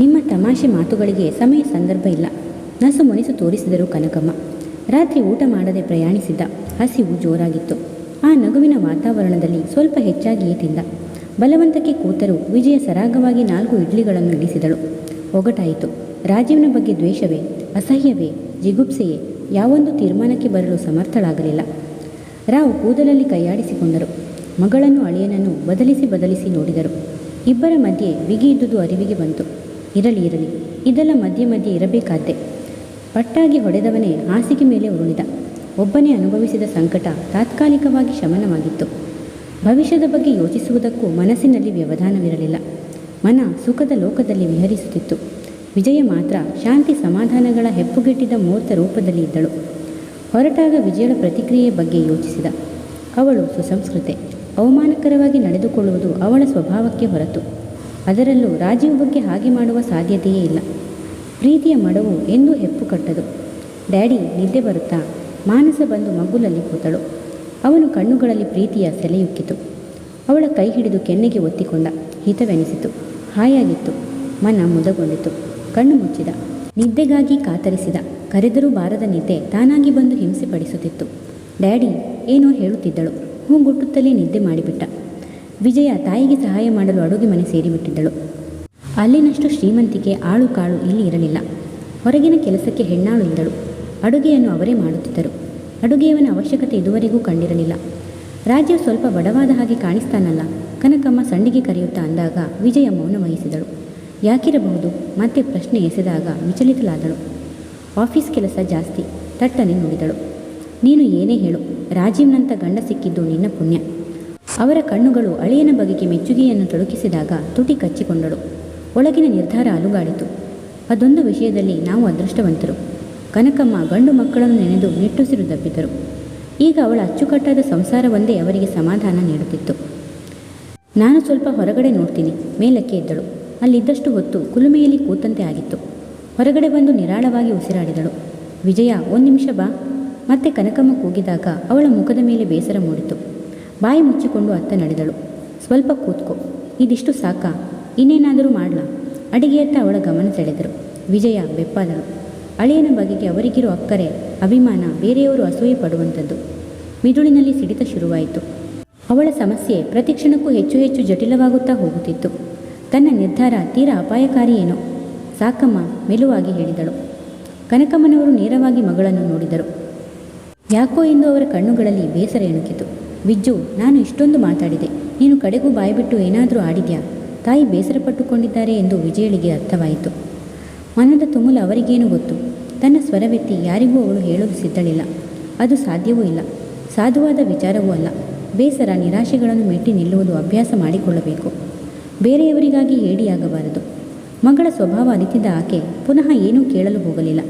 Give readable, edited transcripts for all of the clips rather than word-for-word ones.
ನಿಮ್ಮ ತಮಾಷೆ ಮಾತುಗಳಿಗೆ ಸಮಯ ಸಂದರ್ಭ ಇಲ್ಲ. ನಸು ಮುನಿಸು ತೋರಿಸಿದರು ಕನಕಮ್ಮ. ರಾತ್ರಿ ಊಟ ಮಾಡದೆ ಪ್ರಯಾಣಿಸಿದ್ದ. ಹಸಿವು ಜೋರಾಗಿತ್ತು. ಆ ನಗುವಿನ ವಾತಾವರಣದಲ್ಲಿ ಸ್ವಲ್ಪ ಹೆಚ್ಚಾಗಿಯೇ ತಿಂದ. ಬಲವಂತಕ್ಕೆ ಕೂತರೂ ವಿಜಯ ಸರಾಗವಾಗಿ 4 ಇಡ್ಲಿಗಳನ್ನು ಇಳಿಸಿದಳು. ಒಗಟಾಯಿತು. ರಾಜೀವ್ನ ಬಗ್ಗೆ ದ್ವೇಷವೇ, ಅಸಹ್ಯವೇ, ಜಿಗುಪ್ಸೆಯೇ, ಯಾವೊಂದು ತೀರ್ಮಾನಕ್ಕೆ ಬರಲು ಸಮರ್ಥಳಾಗಲಿಲ್ಲ. ರಾವ್ ಕೂದಲಲ್ಲಿ ಕೈಯಾಡಿಸಿಕೊಂಡರು. ಮಗಳನ್ನು ಅಳಿಯನನ್ನು ಬದಲಿಸಿ ನೋಡಿದರು. ಇಬ್ಬರ ಮಧ್ಯೆ ಬಿಗಿ ಇದ್ದುದು ಅರಿವಿಗೆ ಬಂತು. ಇರಲಿ ಇದೆಲ್ಲ ಮಧ್ಯೆ ಇರಬೇಕಾದ್ದೆ. ಪಟ್ಟಾಗಿ ಹೊಡೆದವನೇ ಹಾಸಿಗೆ ಮೇಲೆ ಉರುಳಿದ. ಒಬ್ಬನೇ ಅನುಭವಿಸಿದ ಸಂಕಟ ತಾತ್ಕಾಲಿಕವಾಗಿ ಶಮನವಾಗಿತ್ತು. ಭವಿಷ್ಯದ ಬಗ್ಗೆ ಯೋಚಿಸುವುದಕ್ಕೂ ಮನಸ್ಸಿನಲ್ಲಿ ವ್ಯವಧಾನವಿರಲಿಲ್ಲ. ಮನ ಸುಖದ ಲೋಕದಲ್ಲಿ ವಿಹರಿಸುತ್ತಿತ್ತು. ವಿಜಯ ಮಾತ್ರ ಶಾಂತಿ ಸಮಾಧಾನಗಳ ಹೆಪ್ಪುಗೆಟ್ಟಿದ ಮೂರ್ತ ರೂಪದಲ್ಲಿ ಇದ್ದಳು. ಹೊರಟಾಗ ವಿಜಯಳ ಪ್ರತಿಕ್ರಿಯೆಯ ಬಗ್ಗೆ ಯೋಚಿಸಿದ. ಅವಳು ಸುಸಂಸ್ಕೃತೆ. ಅವಮಾನಕರವಾಗಿ ನಡೆದುಕೊಳ್ಳುವುದು ಅವಳ ಸ್ವಭಾವಕ್ಕೆ ಹೊರತು. ಅದರಲ್ಲೂ ರಾಜೀವ್ ಬಗ್ಗೆ ಹಾಗೆ ಮಾಡುವ ಸಾಧ್ಯತೆಯೇ ಇಲ್ಲ. ಪ್ರೀತಿಯ ಮಡವು ಎಂದೂ ಹೆಪ್ಪು ಕಟ್ಟದು. ಡ್ಯಾಡಿ ನಿದ್ದೆ ಬರುತ್ತಾ? ಮಾನಸ ಬಂದು ಮಗ್ಗುಲಲ್ಲಿ ಕೂತಳು. ಅವನು ಕಣ್ಣುಗಳಲ್ಲಿ ಪ್ರೀತಿಯ ಸೆಲೆಯುಕ್ಕಿತು. ಅವಳ ಕೈ ಹಿಡಿದು ಕೆನ್ನೆಗೆ ಒತ್ತಿಕೊಂಡ. ಹಿತವೆನಿಸಿತು. ಹಾಯಾಗಿತ್ತು. ಮನ ಮುದಗೊಂಡಿತು. ಕಣ್ಣು ಮುಚ್ಚಿದ. ನಿದ್ದೆಗಾಗಿ ಕಾತರಿಸಿದ. ಕರೆದರೂ ಬಾರದ ನಿದ್ದೆ ತಾನಾಗಿ ಬಂದು ಹಿಂಸೆ ಪಡಿಸುತ್ತಿತ್ತು. ಡ್ಯಾಡಿ ಏನೋ ಹೇಳುತ್ತಿದ್ದಳು. ಹೂಗುಟ್ಟುತ್ತಲೇ ನಿದ್ದೆ ಮಾಡಿಬಿಟ್ಟ. ವಿಜಯ ತಾಯಿಗೆ ಸಹಾಯ ಮಾಡಲು ಅಡುಗೆ ಮನೆ ಸೇರಿಬಿಟ್ಟಿದ್ದಳು. ಅಲ್ಲಿನಷ್ಟು ಶ್ರೀಮಂತಿಕೆ ಆಳು ಕಾಳು ಇಲ್ಲಿ ಇರಲಿಲ್ಲ. ಹೊರಗಿನ ಕೆಲಸಕ್ಕೆ ಹೆಣ್ಣಾಳು ಇದ್ದಳು. ಅಡುಗೆಯನ್ನು ಅವರೇ ಮಾಡುತ್ತಿದ್ದರು. ಅಡುಗೆಯವನ ಅವಶ್ಯಕತೆ ಇದುವರೆಗೂ ಕಂಡಿರಲಿಲ್ಲ. ರಾಜೀವ್ ಸ್ವಲ್ಪ ಬಡವಾದ ಹಾಗೆ ಕಾಣಿಸ್ತಾನಲ್ಲ, ಕನಕಮ್ಮ ಸಂಡಿಗೆ ಕರೆಯುತ್ತಾ ಅಂದಾಗ ವಿಜಯ ಮೌನ ವಹಿಸಿದಳು. ಯಾಕಿರಬಹುದು? ಮತ್ತೆ ಪ್ರಶ್ನೆ ಎಸೆದಾಗ ವಿಚಲಿತಳಾದಳು. ಆಫೀಸ್ ಕೆಲಸ ಜಾಸ್ತಿ. ತಟ್ಟನೆ ನೋಡಿದಳು. ನೀನು ಏನೇ ಹೇಳು, ರಾಜೀವ್ನಂಥ ಗಂಡ ಸಿಕ್ಕಿದ್ದು ನಿನ್ನ ಪುಣ್ಯ. ಅವರ ಕಣ್ಣುಗಳು ಅಳಿಯನ ಬಗೆಗೆ ಮೆಚ್ಚುಗೆಯನ್ನು ತೊಡಗಿಸಿದಾಗ ತುಟಿ ಕಚ್ಚಿಕೊಂಡಳು. ಒಳಗಿನ ನಿರ್ಧಾರ ಅಲುಗಾಡಿತು. ಅದೊಂದು ವಿಷಯದಲ್ಲಿ ನಾವು ಅದೃಷ್ಟವಂತರು. ಕನಕಮ್ಮ ಗಂಡು ಮಕ್ಕಳನ್ನು ನೆನೆದು ನಿಟ್ಟುಸಿರು ದಬ್ಬಿದರು. ಈಗ ಅವಳ ಅಚ್ಚುಕಟ್ಟಾದ ಸಂಸಾರವೊಂದೇ ಅವರಿಗೆ ಸಮಾಧಾನ ನೀಡುತ್ತಿತ್ತು. ನಾನು ಸ್ವಲ್ಪ ಹೊರಗಡೆ ನೋಡ್ತೀನಿ. ಮೇಲಕ್ಕೆ ಎದ್ದಳು. ಅಲ್ಲಿದ್ದಷ್ಟು ಹೊತ್ತು ಕುಲುಮೆಯಲ್ಲಿ ಕೂತಂತೆ ಆಗಿತ್ತು. ಹೊರಗಡೆ ಬಂದು ನಿರಾಳವಾಗಿ ಉಸಿರಾಡಿದಳು. ವಿಜಯ, 1 ನಿಮಿಷ ಬಾ. ಮತ್ತೆ ಕನಕಮ್ಮ ಕೂಗಿದಾಗ ಅವಳ ಮುಖದ ಮೇಲೆ ಬೇಸರ ಮೂಡಿತು. ಬಾಯಿ ಮುಚ್ಚಿಕೊಂಡು ಅತ್ತ ನಡೆದಳು. ಸ್ವಲ್ಪ ಕೂತ್ಕೋ. ಇದಿಷ್ಟು ಸಾಕಾ? ಇನ್ನೇನಾದರೂ ಮಾಡಲಾ? ಅಡಿಗೆಯತ್ತ ಅವಳ ಗಮನ ಸೆಳೆದರು. ವಿಜಯ ಬೆಪ್ಪಾದಳು. ಅಳಿಯನ ಬಗೆಗೆ ಅವರಿಗಿರೋ ಅಕ್ಕರೆ, ಅಭಿಮಾನ ಬೇರೆಯವರು ಅಸೂಯೆ ಪಡುವಂಥದ್ದು. ಮಿದುಳಿನಲ್ಲಿ ಸಿಡಿತ ಶುರುವಾಯಿತು. ಅವಳ ಸಮಸ್ಯೆ ಪ್ರತಿಕ್ಷಣಕ್ಕೂ ಹೆಚ್ಚು ಜಟಿಲವಾಗುತ್ತಾ ಹೋಗುತ್ತಿತ್ತು. ತನ್ನ ನಿರ್ಧಾರ ತೀರಾ ಅಪಾಯಕಾರಿ ಏನೋ. ಸಾಕಮ್ಮ, ಮೆಲುವಾಗಿ ಹೇಳಿದಳು. ಕನಕಮ್ಮನವರು ನೇರವಾಗಿ ಮಗಳನ್ನು ನೋಡಿದರು. ಯಾಕೋ ಎಂದು ಅವರ ಕಣ್ಣುಗಳಲ್ಲಿ ಬೇಸರ ಎಣುಕಿತು. ವಿಜ್ಜು, ನಾನು ಇಷ್ಟೊಂದು ಮಾತಾಡಿದೆ. ನೀನು ಕಡೆಗೂ ಬಾಯ್ಬಿಟ್ಟು ಏನಾದರೂ ಆಡಿದ್ಯಾ? ತಾಯಿ ಬೇಸರಪಟ್ಟುಕೊಂಡಿದ್ದಾರೆ ಎಂದು ವಿಜಯಳಿಗೆ ಅರ್ಥವಾಯಿತು. ಮನದ ತುಮುಲ ಅವರಿಗೇನು ಗೊತ್ತು? ತನ್ನ ಸ್ವರವೆತ್ತಿ ಯಾರಿಗೂ ಅವಳು ಹೇಳಲು ಸಿದ್ಧಳಿಲ್ಲ. ಅದು ಸಾಧ್ಯವೂ ಇಲ್ಲ. ಸಾಧುವಾದ ವಿಚಾರವೂ ಅಲ್ಲ. ಬೇಸರ ನಿರಾಶೆಗಳನ್ನು ಮೆಟ್ಟಿ ನಿಲ್ಲುವುದು ಅಭ್ಯಾಸ ಮಾಡಿಕೊಳ್ಳಬೇಕು. ಬೇರೆಯವರಿಗಾಗಿ ಹೇಡಿಯಾಗಬಾರದು. ಮಗಳ ಸ್ವಭಾವ ಅರಿತಿದ್ದ ಆಕೆ ಪುನಃ ಏನೂ ಕೇಳಲು ಹೋಗಲಿಲ್ಲ.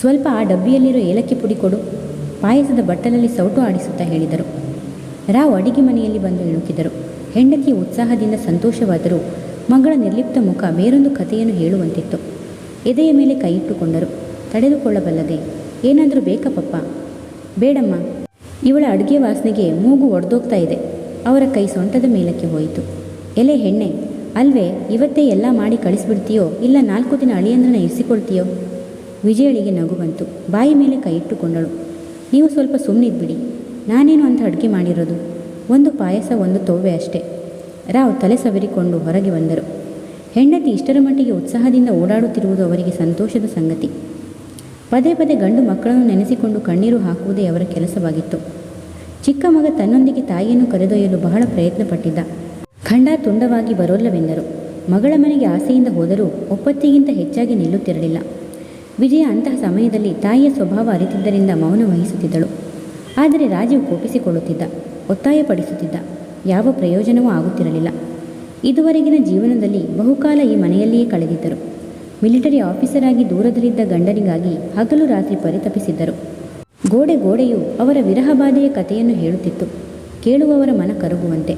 ಸ್ವಲ್ಪ ಆ ಡಬ್ಬಿಯಲ್ಲಿರೋ ಏಲಕ್ಕಿ ಪುಡಿ ಕೊಡು. ಪಾಯಸದ ಬಟ್ಟಲಲ್ಲಿ ಸೌಟು ಆಡಿಸುತ್ತಾ ಹೇಳಿದರು. ರಾವ್ ಅಡಿಗೆ ಮನೆಯಲ್ಲಿ ಬಂದು ಇಣುಕಿದರು. ಹೆಂಡತಿಯ ಉತ್ಸಾಹದಿಂದ ಸಂತೋಷವಾದರೂ ಮಗಳ ನಿರ್ಲಿಪ್ತ ಮುಖ ಬೇರೊಂದು ಕಥೆಯನ್ನು ಹೇಳುವಂತಿತ್ತು. ಎದೆಯ ಮೇಲೆ ಕೈಯಿಟ್ಟುಕೊಂಡರು. ತಡೆದುಕೊಳ್ಳಬಲ್ಲದೆ, ಏನಾದರೂ ಬೇಕಾ ಪಪ್ಪ? ಬೇಡಮ್ಮ. ಇವಳ ಅಡುಗೆ ವಾಸನೆಗೆ ಮೂಗು ಒಡೆದೋಗ್ತಾ ಇದೆ. ಅವರ ಕೈ ಸೊಂಟದ ಮೇಲಕ್ಕೆ ಹೋಯಿತು. ಎಲೆ ಹೆಣ್ಣೆ, ಅಲ್ವೇ ಇವತ್ತೇ ಎಲ್ಲ ಮಾಡಿ ಕಳಿಸ್ಬಿಡ್ತೀಯೋ ಇಲ್ಲ 4 ದಿನ ಅಳಿಯಂದ್ರನ್ನ ಇರಿಸಿಕೊಳ್ತೀಯೋ? ವಿಜಯಳಿಗೆ ನಗು ಬಂತು. ಬಾಯಿ ಮೇಲೆ ಕೈ ಇಟ್ಟುಕೊಂಡಳು. ನೀವು ಸ್ವಲ್ಪ ಸುಮ್ಮನಿದ್ಬಿಡಿ. ನಾನೇನು ಅಂತ ಅಡುಗೆ ಮಾಡಿರೋದು? 1 ಪಾಯಸ 1 ತೋವೆ ಅಷ್ಟೇ. ರಾವ್ ತಲೆ ಸವರಿಕೊಂಡು ಹೊರಗೆ ಬಂದರು. ಹೆಂಡತಿ ಇಷ್ಟರ ಮಟ್ಟಿಗೆ ಉತ್ಸಾಹದಿಂದ ಓಡಾಡುತ್ತಿರುವುದು ಅವರಿಗೆ ಸಂತೋಷದ ಸಂಗತಿ. ಪದೇ ಗಂಡು ಮಕ್ಕಳನ್ನು ನೆನೆಸಿಕೊಂಡು ಕಣ್ಣೀರು ಹಾಕುವುದೇ ಅವರ ಕೆಲಸವಾಗಿತ್ತು. ಚಿಕ್ಕ ಮಗ ತನ್ನೊಂದಿಗೆ ತಾಯಿಯನ್ನು ಕರೆದೊಯ್ಯಲು ಬಹಳ ಪ್ರಯತ್ನ ಪಟ್ಟಿದ್ದ. ಖಂಡ ತುಂಡವಾಗಿ ಬರೋಲ್ಲವೆಂದರು. ಮಗಳ ಮನೆಗೆ ಆಸೆಯಿಂದ ಹೋದರೂ ಒಪ್ಪತ್ತಿಗಿಂತ ಹೆಚ್ಚಾಗಿ ನಿಲ್ಲುತ್ತಿರಲಿಲ್ಲ. ವಿಜಯ ಅಂತಹ ಸಮಯದಲ್ಲಿ ತಾಯಿಯ ಸ್ವಭಾವ ಅರಿತಿದ್ದರಿಂದ ಮೌನ ವಹಿಸುತ್ತಿದ್ದಳು. ಆದರೆ ರಾಜೀವ್ ಕೋಪಿಸಿಕೊಳ್ಳುತ್ತಿದ್ದ. ಒತ್ತಾಯಪಡಿಸುತ್ತಿದ್ದ. ಯಾವ ಪ್ರಯೋಜನವೂ ಆಗುತ್ತಿರಲಿಲ್ಲ. ಇದುವರೆಗಿನ ಜೀವನದಲ್ಲಿ ಬಹುಕಾಲ ಈ ಮನೆಯಲ್ಲಿಯೇ ಕಳೆದಿದ್ದರು. ಮಿಲಿಟರಿ ಆಫೀಸರ್ ಆಗಿ ದೂರದಲ್ಲಿದ್ದ ಗಂಡನಿಗಾಗಿ ಹಗಲು ರಾತ್ರಿ ಪರಿತಪಿಸಿದ್ದರು. ಗೋಡೆಯು ಅವರ ವಿರಹಬಾಧೆಯ ಕಥೆಯನ್ನು ಹೇಳುತ್ತಿತ್ತು, ಕೇಳುವವರ ಮನ ಕರಗುವಂತೆ.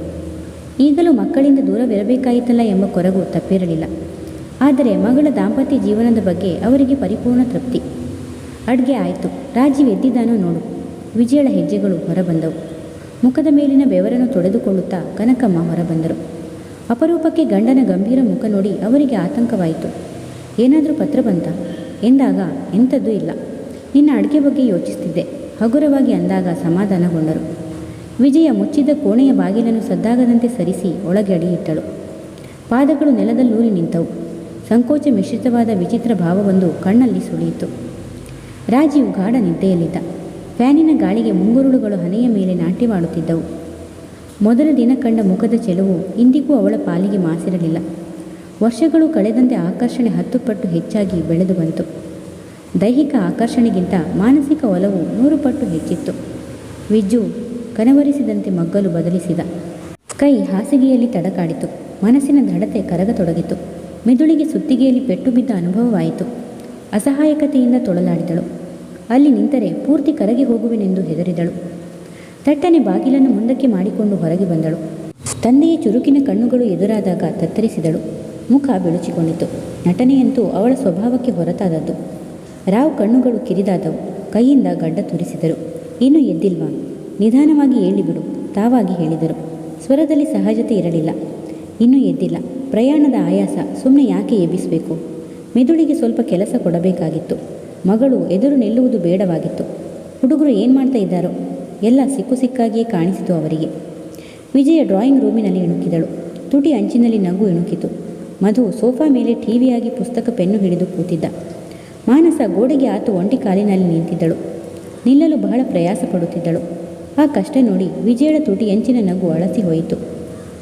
ಈಗಲೂ ಮಕ್ಕಳಿಂದ ದೂರವಿರಬೇಕಾಯಿತಲ್ಲ ಎಂಬ ಕೊರಗು ತಪ್ಪಿರಲಿಲ್ಲ. ಆದರೆ ಮಗಳ ದಾಂಪತ್ಯ ಜೀವನದ ಬಗ್ಗೆ ಅವರಿಗೆ ಪರಿಪೂರ್ಣ ತೃಪ್ತಿ. ಅಡುಗೆ ಆಯಿತು. ರಾಜೀವ್ ಎದ್ದಿದ್ದಾನೋ ನೋಡು. ವಿಜಯಳ ಹೆಜ್ಜೆಗಳು ಹೊರಬಂದವು. ಮುಖದ ಮೇಲಿನ ಬೆವರನ್ನು ತೊಳೆದುಕೊಳ್ಳುತ್ತಾ ಕನಕಮ್ಮ ಹೊರಬಂದರು. ಅಪರೂಪಕ್ಕೆ ಗಂಡನ ಗಂಭೀರ ಮುಖ ನೋಡಿ ಅವರಿಗೆ ಆತಂಕವಾಯಿತು. ಏನಾದರೂ ಪತ್ರ ಬಂತ ಎಂದಾಗ ಎಂಥದ್ದೂ ಇಲ್ಲ. ನಿನ್ನ ಅಡುಗೆ ಬಗ್ಗೆ ಯೋಚಿಸ್ತಿದ್ದೆ ಹಗುರವಾಗಿ ಅಂದಾಗ ಸಮಾಧಾನಗೊಂಡರು. ವಿಜಯ ಮುಚ್ಚಿದ್ದ ಕೋಣೆಯ ಬಾಗಿಲನ್ನು ಸದ್ದಾಗದಂತೆ ಸರಿಸಿ ಒಳಗೆ ಅಡಿಯಿಟ್ಟಳು. ಪಾದಗಳು ನೆಲದಲ್ಲೂರಿ ನಿಂತವು. ಸಂಕೋಚ ಮಿಶ್ರಿತವಾದ ವಿಚಿತ್ರ ಭಾವವೊಂದು ಕಣ್ಣಲ್ಲಿ ಸುಳಿಯಿತು. ರಾಜೀವ್ ಗಾಢ ನಿದ್ದೆಯಲ್ಲಿದ್ದ. ಫ್ಯಾನಿನ ಗಾಳಿಗೆ ಮುಂಗುರುಳುಗಳು ಹನೆಯ ಮೇಲೆ ನಾಟ್ಯವಾಡುತ್ತಿದ್ದವು. ಮೊದಲ ದಿನ ಕಂಡ ಮುಖದ ಚೆಲುವು ಇಂದಿಗೂ ಅವಳ ಪಾಲಿಗೆ ಮಾಸಿರಲಿಲ್ಲ. ವರ್ಷಗಳು ಕಳೆದಂತೆ ಆಕರ್ಷಣೆ 10 ಪಟ್ಟು ಹೆಚ್ಚಾಗಿ ಬೆಳೆದು ಬಂತು. ದೈಹಿಕ ಆಕರ್ಷಣೆಗಿಂತ ಮಾನಸಿಕ ಒಲವು 100 ಪಟ್ಟು ಹೆಚ್ಚಿತ್ತು. ವಿಜ್ಜು ಕನವರಿಸಿದಂತೆ ಮಗ್ಗಲು ಬದಲಿಸಿದ. ಕೈ ಹಾಸಿಗೆಯಲ್ಲಿ ತಡಕಾಡಿತು. ಮನಸ್ಸಿನ ದಡತೆ ಕರಗತೊಡಗಿತು. ಮೆದುಳಿಗೆ ಸುತ್ತಿಗೆಯಲ್ಲಿ ಪೆಟ್ಟು ಬಿದ್ದ ಅನುಭವವಾಯಿತು. ಅಸಹಾಯಕತೆಯಿಂದ ತೊಳಲಾಡಿದಳು. ಅಲ್ಲಿ ನಿಂತರೆ ಪೂರ್ತಿ ಕರಗಿ ಹೋಗುವೆನೆಂದು ಹೆದರಿದಳು. ತಟ್ಟನೆ ಬಾಗಿಲನ್ನು ಮುಂದಕ್ಕೆ ಮಾಡಿಕೊಂಡು ಹೊರಗೆ ಬಂದಳು. ತಂದೆಯ ಚುರುಕಿನ ಕಣ್ಣುಗಳು ಎದುರಾದಾಗ ತತ್ತರಿಸಿದಳು. ಮುಖ ಬೆಳುಚಿಕೊಂಡಿತು. ನಟನೆಯಂತೂ ಅವಳ ಸ್ವಭಾವಕ್ಕೆ ಹೊರತಾದದ್ದು. ರಾವ್ ಕಣ್ಣುಗಳು ಕಿರಿದಾದವು. ಕೈಯಿಂದ ಗಡ್ಡ ತುರಿಸಿದರು. ಇನ್ನೂ ಎದ್ದಿಲ್ವಾ? ನಿಧಾನವಾಗಿ ಹೇಳಿಬಿಡು, ತಾವಾಗಿ ಹೇಳಿದರು. ಸ್ವರದಲ್ಲಿ ಸಹಜತೆ ಇರಲಿಲ್ಲ. ಇನ್ನೂ ಎದ್ದಿಲ್ಲ. ಪ್ರಯಾಣದ ಆಯಾಸ, ಸುಮ್ಮನೆ ಯಾಕೆ ಎಬ್ಬಿಸಬೇಕು? ಮೆದುಳಿಗೆ ಸ್ವಲ್ಪ ಕೆಲಸ ಕೊಡಬೇಕಾಗಿತ್ತು. ಮಗಳು ಎದುರು ನಿಲ್ಲುವುದು ಬೇಡವಾಗಿತ್ತು. ಹುಡುಗರು ಏನು ಮಾಡ್ತಾ ಇದ್ದಾರೋ? ಎಲ್ಲ ಸಿಕ್ಕು ಸಿಕ್ಕಾಗಿಯೇ ಕಾಣಿಸಿತು ಅವರಿಗೆ. ವಿಜಯ ಡ್ರಾಯಿಂಗ್ ರೂಮಿನಲ್ಲಿ ಇಣುಕಿದಳು. ತುಟಿ ಅಂಚಿನಲ್ಲಿ ನಗು ಇಣುಕಿತು. ಮಧು ಸೋಫಾ ಮೇಲೆ ಟಿವಿಯಾಗಿ ಪುಸ್ತಕ ಪೆನ್ನು ಹಿಡಿದು ಕೂತಿದ್ದ. ಮಾನಸ ಗೋಡೆಗೆ ಆತು ಒಂಟಿ ಕಾಲಿನಲ್ಲಿ ನಿಂತಿದ್ದಳು. ನಿಲ್ಲಲು ಬಹಳ ಪ್ರಯಾಸ ಪಡುತ್ತಿದ್ದಳು. ಆ ಕಷ್ಟ ನೋಡಿ ವಿಜಯಳ ತುಟಿ ಅಂಚಿನ ನಗು ಅಳಸಿ ಹೋಯಿತು.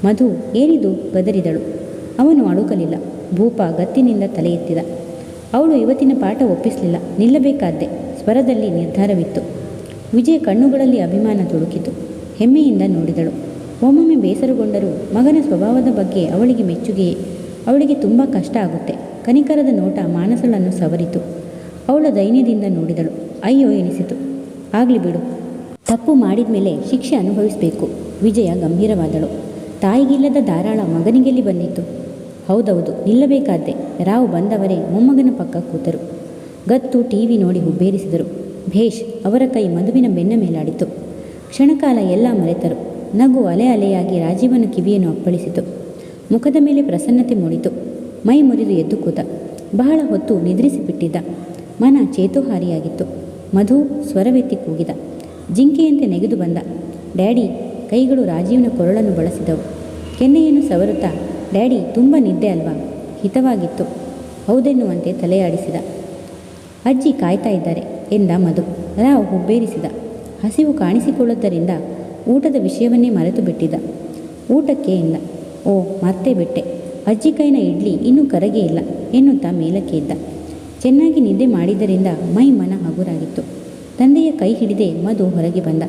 ಮಧು ಏನಿದು? ಗದರಿದಳು. ಅವನು ಅಳುಕಲಿಲ್ಲ. ಭೂಪ ಗತ್ತಿನಿಂದ ತಲೆ ಎತ್ತಿದ. ಅವಳು ಇವತ್ತಿನ ಪಾಠ ಒಪ್ಪಿಸಲಿಲ್ಲ. ನಿಲ್ಲಬೇಕಾದ್ದೆ. ಸ್ವರದಲ್ಲಿ ನಿರ್ಧಾರವಿತ್ತು. ವಿಜಯ ಕಣ್ಣುಗಳಲ್ಲಿ ಅಭಿಮಾನ ತುಳುಕಿತು. ಹೆಮ್ಮೆಯಿಂದ ನೋಡಿದಳು. ಒಮ್ಮೊಮ್ಮೆ ಬೇಸರಗೊಂಡರೂ ಮಗನ ಸ್ವಭಾವದ ಬಗ್ಗೆ ಅವಳಿಗೆ ಮೆಚ್ಚುಗೆಯೇ. ಅವಳಿಗೆ ತುಂಬ ಕಷ್ಟ ಆಗುತ್ತೆ. ಕನಿಕರದ ನೋಟ ಮಾನಸಳನ್ನು ಸವರಿತು. ಅವಳ ದೈನ್ಯದಿಂದ ನೋಡಿದಳು. ಅಯ್ಯೋ ಎನಿಸಿತು. ಆಗಲಿ ಬಿಡು, ತಪ್ಪು ಮಾಡಿದ ಮೇಲೆ ಶಿಕ್ಷೆ ಅನುಭವಿಸಬೇಕು. ವಿಜಯ ಗಂಭೀರವಾದಳು. ತಾಯಿಗಿಲ್ಲದ ಧಾರಾಳ ಮಗನಿಗೆಲ್ಲಿ ಬಂದಿತ್ತು? ಹೌದೌದು, ನಿಲ್ಲಬೇಕಾದ್ದೆ. ರಾವ್ ಬಂದವರೇ ಮೊಮ್ಮಗನ ಪಕ್ಕ ಕೂತರು. ಗತ್ತು ಟಿವಿ ನೋಡಿ ಹುಬ್ಬೇರಿಸಿದರು. ಭೇಷ್. ಅವರ ಕೈ ಮಧುವಿನ ಬೆನ್ನ ಮೇಲಾಡಿತು. ಕ್ಷಣಕಾಲ ಎಲ್ಲ ಮರೆತರು. ನಗು ಅಲೆ ಅಲೆಯಾಗಿ ರಾಜೀವನ ಕಿವಿಯನ್ನು ಅಪ್ಪಳಿಸಿತು. ಮುಖದ ಮೇಲೆ ಪ್ರಸನ್ನತೆ ಮೂಡಿತು. ಮೈ ಮುರಿದು ಎದ್ದು ಕೂತ. ಬಹಳ ಹೊತ್ತು ನಿದ್ರಿಸಿಬಿಟ್ಟಿದ್ದ. ಮನ ಚೇತೋಹಾರಿಯಾಗಿತ್ತು. ಮಧು ಸ್ವರವೆತ್ತಿ ಕೂಗಿದ. ಜಿಂಕೆಯಂತೆ ನೆಗೆದು ಬಂದ. ಡ್ಯಾಡಿ. ಕೈಗಳು ರಾಜೀವ್ನ ಕೊರಳನ್ನು ಬಳಸಿದವು. ಕೆನ್ನೆಯನ್ನು ಸವರುತ್ತಾ, ಡ್ಯಾಡಿ ತುಂಬ ನಿದ್ದೆ ಅಲ್ವಾ? ಹಿತವಾಗಿತ್ತು. ಹೌದೆನ್ನುವಂತೆ ತಲೆಯಾಡಿಸಿದ. ಅಜ್ಜಿ ಕಾಯ್ತಾ ಇದ್ದಾರೆ ಎಂದ ಮಧು. ರಾವ್ ಹುಬ್ಬೇರಿಸಿದ. ಹಸಿವು ಕಾಣಿಸಿಕೊಳ್ಳುವುದರಿಂದ ಊಟದ ವಿಷಯವನ್ನೇ ಮರೆತು ಬಿಟ್ಟಿದ್ದ. ಊಟಕ್ಕೆ ಎಂದ. ಓ, ಮರ್ತೇ ಬಿಟ್ಟೆ. ಅಜ್ಜಿ ಕೈನ ಇಡ್ಲಿ ಇನ್ನೂ ಕರಗೇ ಇಲ್ಲ ಎನ್ನುತ್ತಾ ಮೇಲಕ್ಕೆ ಇದ್ದ. ಚೆನ್ನಾಗಿ ನಿದ್ದೆ ಮಾಡಿದ್ದರಿಂದ ಮೈ ಮನ ಹಗುರಾಗಿತ್ತು. ತಂದೆಯ ಕೈ ಹಿಡಿದೇ ಮಧು ಹೊರಗೆ ಬಂದ.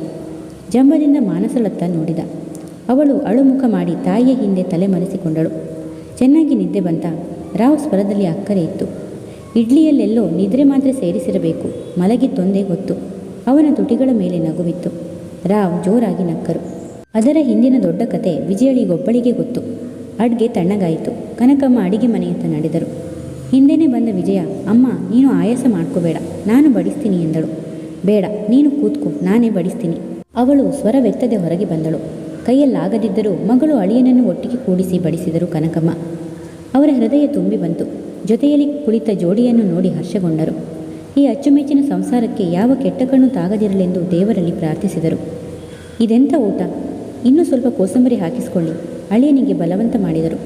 ಜಂಬದಿಂದ ಮಾನಸಳತ್ತ ನೋಡಿದ. ಅವಳು ಅಳುಮುಖ ಮಾಡಿ ತಾಯಿಯ ಹಿಂದೆ ತಲೆ ಮರೆಸಿಕೊಂಡಳು. ಚೆನ್ನಾಗಿ ನಿದ್ದೆ ಬಂತ? ರಾವ್ ಸ್ವರದಲ್ಲಿ ಅಕ್ಕರೆ ಇತ್ತು. ಇಡ್ಲಿಯಲ್ಲೆಲ್ಲೋ ನಿದ್ರೆ ಮಾತ್ರೆ ಸೇರಿಸಿರಬೇಕು. ಮಲಗಿತ್ತೊಂದೇ ಗೊತ್ತು. ಅವನ ತುಟಿಗಳ ಮೇಲೆ ನಗುವಿತ್ತು. ರಾವ್ ಜೋರಾಗಿ ನಕ್ಕರು. ಅದರ ಹಿಂದಿನ ದೊಡ್ಡ ಕತೆ ವಿಜಯಳಿಗೊಬ್ಬಳಿಗೆ ಗೊತ್ತು. ಅಡ್ಗೆ ತಣ್ಣಗಾಯಿತು. ಕನಕಮ್ಮ ಅಡಿಗೆ ಮನೆಯತ್ತ ನಡೆದರು. ಹಿಂದೆನೇ ಬಂದ ವಿಜಯ, ಅಮ್ಮ ನೀನು ಆಯಾಸ ಮಾಡ್ಕೋಬೇಡ, ನಾನು ಬಡಿಸ್ತೀನಿ ಎಂದಳು. ಬೇಡ, ನೀನು ಕೂತ್ಕೋ, ನಾನೇ ಬಡಿಸ್ತೀನಿ. ಅವಳು ಸ್ವರವೆತ್ತದೆ ಹೊರಗೆ ಬಂದಳು. ಕೈಯಲ್ಲಾಗದಿದ್ದರೂ ಮಗಳು ಅಳಿಯನನ್ನು ಒಟ್ಟಿಗೆ ಕೂಡಿಸಿ ಬಡಿಸಿದರು ಕನಕಮ್ಮ. ಅವರ ಹೃದಯ ತುಂಬಿ ಬಂತು. ಜೊತೆಯಲ್ಲಿ ಕುಳಿತ ಜೋಡಿಯನ್ನು ನೋಡಿ ಹರ್ಷಗೊಂಡರು. ಈ ಅಚ್ಚುಮೆಚ್ಚಿನ ಸಂಸಾರಕ್ಕೆ ಯಾವ ಕೆಟ್ಟ ಕಣ್ಣು ತಾಗದಿರಲೆಂದು ದೇವರಲ್ಲಿ ಪ್ರಾರ್ಥಿಸಿದರು. ಇದೆಂಥ ಊಟ? ಇನ್ನೂ ಸ್ವಲ್ಪ ಕೋಸಂಬರಿ ಹಾಕಿಸ್ಕೊಳ್ಳಿ, ಅಳಿಯನಿಗೆ ಬಲವಂತ ಮಾಡಿದರು.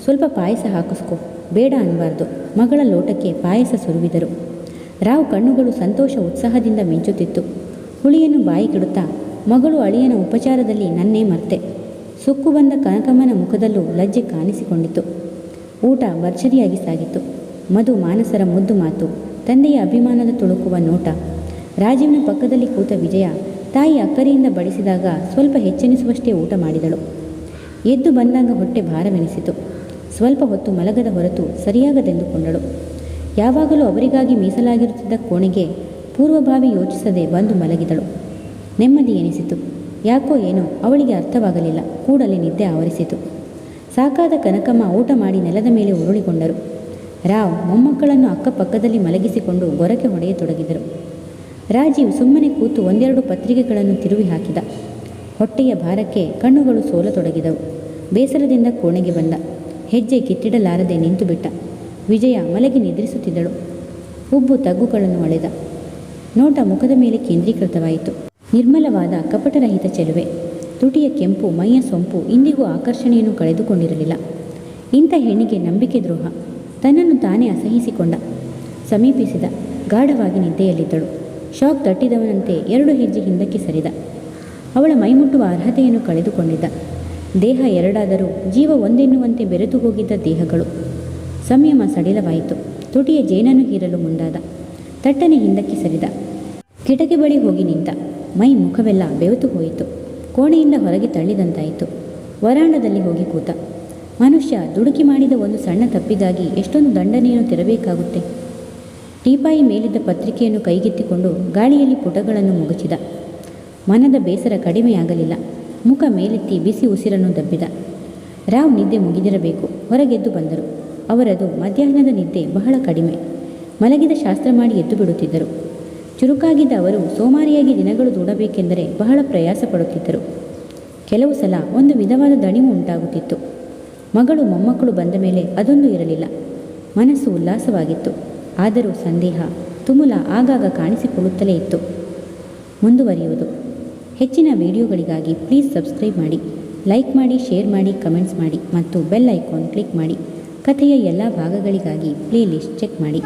ಸ್ವಲ್ಪ ಪಾಯಸ ಹಾಕಿಸ್ಕೊ. ಬೇಡ ಅನ್ನಬಾರ್ದು. ಮಗಳ ಲೋಟಕ್ಕೆ ಪಾಯಸ ಸುರುವಿದರು. ರಾವ್ ಕಣ್ಣುಗಳು ಸಂತೋಷ ಉತ್ಸಾಹದಿಂದ ಮಿಂಚುತ್ತಿತ್ತು. ಹುಳಿಯನ್ನು ಬಾಯಿಗಿಡುತ್ತಾ, ಮಗಳು ಅಳಿಯನ ಉಪಚಾರದಲ್ಲಿ ನನ್ನೇ ಮರ್ತೆ. ಸುಕ್ಕು ಬಂದ ಕನಕಮ್ಮನ ಮುಖದಲ್ಲೂ ಲಜ್ಜೆ ಕಾಣಿಸಿಕೊಂಡಿತು. ಊಟ ಭರ್ಜರಿಯಾಗಿ ಸಾಗಿತ್ತು. ಮಧು ಮಾನಸರ ಮುದ್ದು ಮಾತು, ತಂದೆಯ ಅಭಿಮಾನದ ತುಳುಕುವ ನೋಟ. ರಾಜೀವ್ನ ಪಕ್ಕದಲ್ಲಿ ಕೂತ ವಿಜಯ ತಾಯಿ ಅಕ್ಕರೆಯಿಂದ ಬಡಿಸಿದಾಗ ಸ್ವಲ್ಪ ಹೆಚ್ಚೆನಿಸುವಷ್ಟೇ ಊಟ ಮಾಡಿದಳು. ಎದ್ದು ಬಂದಾಗ ಹೊಟ್ಟೆ ಭಾರವೆನಿಸಿತು. ಸ್ವಲ್ಪ ಹೊತ್ತು ಮಲಗದ ಹೊರತು ಸರಿಯಾಗದೆಂದುಕೊಂಡಳು. ಯಾವಾಗಲೂ ಅವರಿಗಾಗಿ ಮೀಸಲಾಗಿರುತ್ತಿದ್ದ ಕೋಣೆಗೆ ಪೂರ್ವಭಾವಿ ಯೋಚಿಸದೆ ಬಂದು ಮಲಗಿದಳು. ನೆಮ್ಮದಿ ಎನಿಸಿತು. ಯಾಕೋ ಏನೋ ಅವಳಿಗೆ ಅರ್ಥವಾಗಲಿಲ್ಲ. ಕೂಡಲೇ ನಿದ್ದೆ ಆವರಿಸಿತು. ಸಾಕಾದ ಕನಕಮ್ಮ ಊಟ ಮಾಡಿ ನೆಲದ ಮೇಲೆ ಉರುಳಿಕೊಂಡರು. ರಾವ್ ಮೊಮ್ಮಕ್ಕಳನ್ನು ಅಕ್ಕಪಕ್ಕದಲ್ಲಿ ಮಲಗಿಸಿಕೊಂಡು ಗೊರಕೆ ಹೊಡೆಯತೊಡಗಿದರು. ರಾಜೀವ್ ಸುಮ್ಮನೆ ಕೂತು ಒಂದೆರಡು ಪತ್ರಿಕೆಗಳನ್ನು ತಿರುವಿ ಹಾಕಿದ. ಹೊಟ್ಟೆಯ ಭಾರಕ್ಕೆ ಕಣ್ಣುಗಳು ಸೋಲತೊಡಗಿದವು. ಬೇಸರದಿಂದ ಕೋಣೆಗೆ ಬಂದ. ಹೆಜ್ಜೆ ಕಿತ್ತಿಡಲಾರದೆ ನಿಂತುಬಿಟ್ಟ. ವಿಜಯ ಮಲಗಿ ನಿದ್ರಿಸುತ್ತಿದ್ದಳು. ಉಬ್ಬು ತಗ್ಗುಗಳನ್ನು ಅಳೆದ. ನೋಟ ಮುಖದ ಮೇಲೆ ಕೇಂದ್ರೀಕೃತವಾಯಿತು. ನಿರ್ಮಲವಾದ ಕಪಟರಹಿತ ಚೆಲುವೆ. ತುಟಿಯ ಕೆಂಪು, ಮೈಯ ಸೊಂಪು ಇಂದಿಗೂ ಆಕರ್ಷಣೆಯನ್ನು ಕಳೆದುಕೊಂಡಿರಲಿಲ್ಲ. ಇಂಥ ಹೆಣ್ಣಿಗೆ ನಂಬಿಕೆ ದ್ರೋಹ. ತನ್ನನ್ನು ತಾನೇ ಅಸಹಿಸಿಕೊಂಡ. ಸಮೀಪಿಸಿದ. ಗಾಢವಾಗಿ ನಿದ್ದೆಯಲ್ಲಿದ್ದಳು. ಶಾಕ್ ತಟ್ಟಿದವನಂತೆ 2 ಹೆಜ್ಜೆ ಹಿಂದಕ್ಕೆ ಸರಿದ. ಅವಳ ಮೈಮುಟ್ಟುವ ಅರ್ಹತೆಯನ್ನು ಕಳೆದುಕೊಂಡಿದ್ದ. ದೇಹ ಎರಡಾದರೂ ಜೀವ ಒಂದೆನ್ನುವಂತೆ ಬೆರೆತು ಹೋಗಿದ್ದ ದೇಹಗಳು. ಸಂಯಮ ಸಡಿಲವಾಯಿತು. ತುಟಿಯ ಜೇನನ್ನು ಹೀರಲು ಮುಂದಾದ. ತಟ್ಟನೆ ಹಿಂದಕ್ಕೆ ಸರಿದ. ಕಿಟಕಿ ಬಳಿ ಹೋಗಿ ನಿಂತ. ಮೈ ಮುಖವೆಲ್ಲ ಬೆವೆತು ಹೋಯಿತು. ಕೋಣೆಯಿಂದ ಹೊರಗೆ ತಳ್ಳಿದಂತಾಯಿತು. ವರಾಂಡದಲ್ಲಿ ಹೋಗಿ ಕೂತ. ಮನುಷ್ಯ ದುಡುಕಿ ಮಾಡಿದ ಒಂದು ಸಣ್ಣ ತಪ್ಪಿಗಾಗಿ ಎಷ್ಟೊಂದು ದಂಡನೆಯನ್ನು ತೆರಬೇಕಾಗುತ್ತೆ. ಟೀಪಾಯಿ ಮೇಲಿದ್ದ ಪತ್ರಿಕೆಯನ್ನು ಕೈಗೆತ್ತಿಕೊಂಡು ಗಾಳಿಯಲ್ಲಿ ಪುಟಗಳನ್ನು ಮುಗುಚಿದ. ಮನದ ಬೇಸರ ಕಡಿಮೆಯಾಗಲಿಲ್ಲ. ಮುಖ ಮೇಲೆತ್ತಿ ಬಿಸಿ ಉಸಿರನ್ನು ದಬ್ಬಿದ. ರಾವ್ ನಿದ್ದೆ ಮುಗಿದಿರಬೇಕು. ಹೊರಗೆದ್ದು ಬಂದರು. ಅವರದು ಮಧ್ಯಾಹ್ನದ ನಿದ್ದೆ ಬಹಳ ಕಡಿಮೆ. ಮಲಗಿದ ಶಾಸ್ತ್ರ ಮಾಡಿ ಎದ್ದು ಬಿಡುತ್ತಿದ್ದರು. ಚುರುಕಾಗಿದ್ದ ಅವರು ಸೋಮಾರಿಯಾಗಿ ದಿನಗಳು ದೂಡಬೇಕೆಂದರೆ ಬಹಳ ಪ್ರಯಾಸ ಪಡುತ್ತಿದ್ದರು. ಕೆಲವು ಸಲ ಒಂದು ವಿಧವಾದ ದಣಿವು ಉಂಟಾಗುತ್ತಿತ್ತು. ಮಗಳು ಮೊಮ್ಮಕ್ಕಳು ಬಂದ ಮೇಲೆ ಅದೊಂದು ಇರಲಿಲ್ಲ. ಮನಸ್ಸು ಉಲ್ಲಾಸವಾಗಿತ್ತು. ಆದರೂ ಸಂದೇಹ, ತುಮುಲ ಆಗಾಗ ಕಾಣಿಸಿಕೊಳ್ಳುತ್ತಲೇ ಇತ್ತು. ಮುಂದುವರಿಯುವುದು. ಹೆಚ್ಚಿನ ವಿಡಿಯೋಗಳಿಗಾಗಿ ಪ್ಲೀಸ್ ಸಬ್ಸ್ಕ್ರೈಬ್ ಮಾಡಿ, ಲೈಕ್ ಮಾಡಿ, ಶೇರ್ ಮಾಡಿ, ಕಮೆಂಟ್ಸ್ ಮಾಡಿ ಮತ್ತು ಬೆಲ್ ಐಕಾನ್ ಕ್ಲಿಕ್ ಮಾಡಿ. ಕಥೆಯ ಎಲ್ಲ ಭಾಗಗಳಿಗಾಗಿ ಪ್ಲೇಲಿಸ್ಟ್ ಚೆಕ್ ಮಾಡಿ.